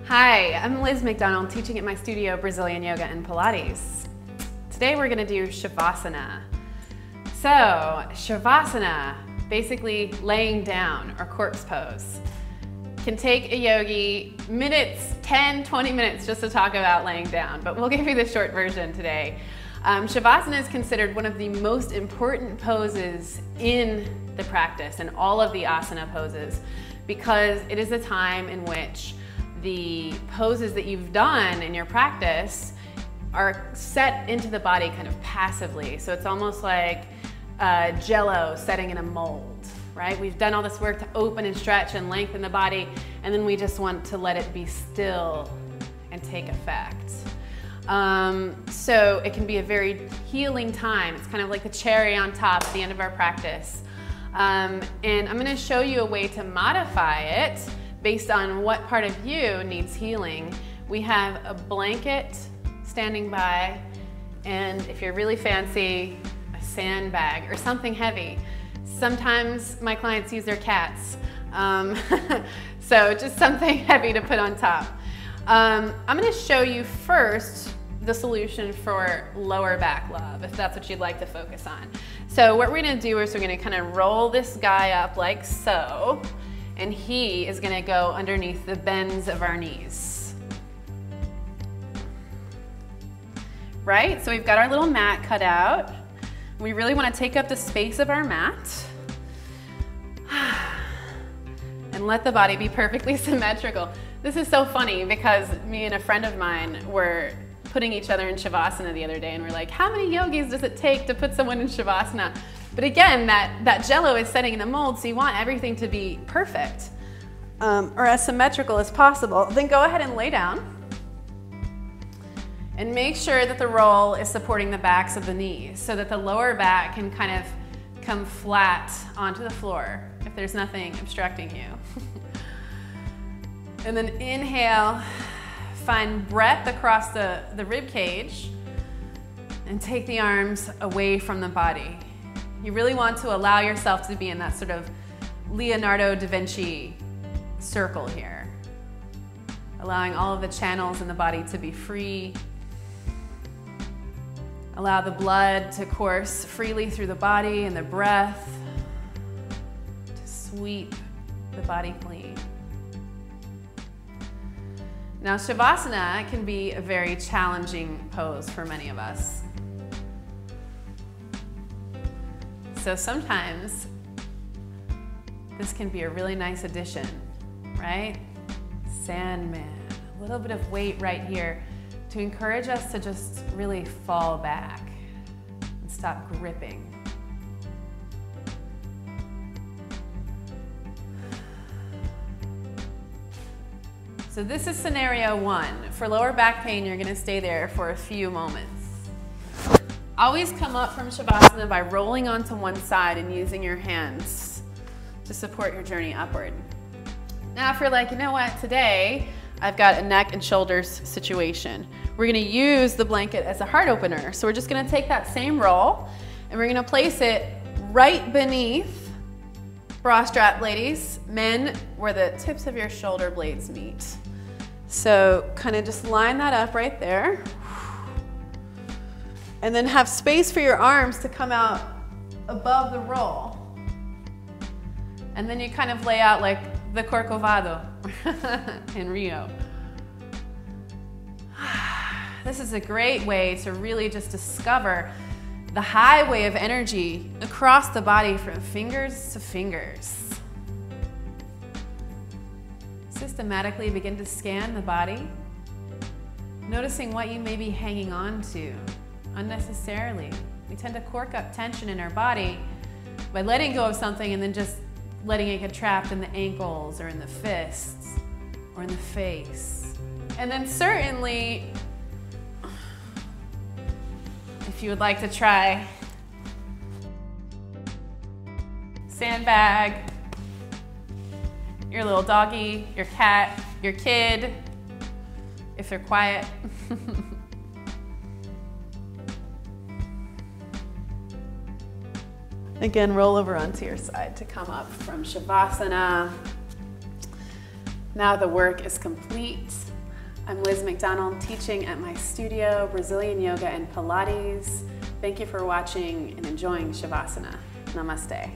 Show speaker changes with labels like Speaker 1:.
Speaker 1: Hi, I'm Liz McDonald, teaching at my studio Brazilian Yoga and Pilates. Today we're going to do Savasana. So, Savasana, basically laying down or corpse pose, can take a yogi minutes, 10, 20 minutes just to talk about laying down, but we'll give you the short version today. Savasana is considered one of the most important poses in the practice and all of the asana poses, because it is a time in which the poses that you've done in your practice are set into the body kind of passively. So it's almost like Jello setting in a mold, right? We've done all this work to open and stretch and lengthen the body, and then we just want to let it be still and take effect. So it can be a very healing time. It's kind of like the cherry on top at the end of our practice. And I'm going to show you a way to modify it based on what part of you needs healing. We have a blanket standing by, and if you're really fancy, a sandbag or something heavy. Sometimes my clients use their cats, so just something heavy to put on top. I'm going to show you first the solution for lower back love, if that's what you'd like to focus on. So what we're going to do is we're going to kind of roll this guy up like so, and he is going to go underneath the bends of our knees. Right? So we've got our little mat cut out. We really want to take up the space of our mat and let the body be perfectly symmetrical. This is so funny because me and a friend of mine were putting each other in Savasana the other day, and we're like, how many yogis does it take to put someone in Savasana? But again, that Jello is setting in the mold, so you want everything to be perfect or as symmetrical as possible. Then go ahead and lay down and make sure that the roll is supporting the backs of the knees so that the lower back can kind of come flat onto the floor if there's nothing obstructing you. And then inhale, find breath across the rib cage, and take the arms away from the body. You really want to allow yourself to be in that sort of Leonardo da Vinci circle here, allowing all of the channels in the body to be free. Allow the blood to course freely through the body and the breath to sweep the body clean. Now, Savasana can be a very challenging pose for many of us. So sometimes this can be a really nice addition, right? Sandman, a little bit of weight right here to encourage us to just really fall back and stop gripping. So this is scenario one. For lower back pain, you're gonna stay there for a few moments. Always come up from Savasana by rolling onto one side and using your hands to support your journey upward. Now if you're like, you know what, today I've got a neck and shoulders situation. We're gonna use the blanket as a heart opener. So we're just gonna take that same roll and we're gonna place it right beneath, bra strap ladies, men, where the tips of your shoulder blades meet. So kind of just line that up right there. And then have space for your arms to come out above the roll. And then you kind of lay out like the Corcovado in Rio. This is a great way to really just discover the highway of energy across the body from fingers to fingers. Systematically begin to scan the body, noticing what you may be hanging on to unnecessarily. We tend to cork up tension in our body by letting go of something and then just letting it get trapped in the ankles or in the fists or in the face. And then certainly, if you would like to try sandbag, your little doggy, your cat, your kid, if they're quiet. Again, roll over onto your side to come up from Savasana. Now the work is complete. I'm Liz McDonald, teaching at my studio, Brazilian Yoga and Pilates. Thank you for watching and enjoying Savasana. Namaste.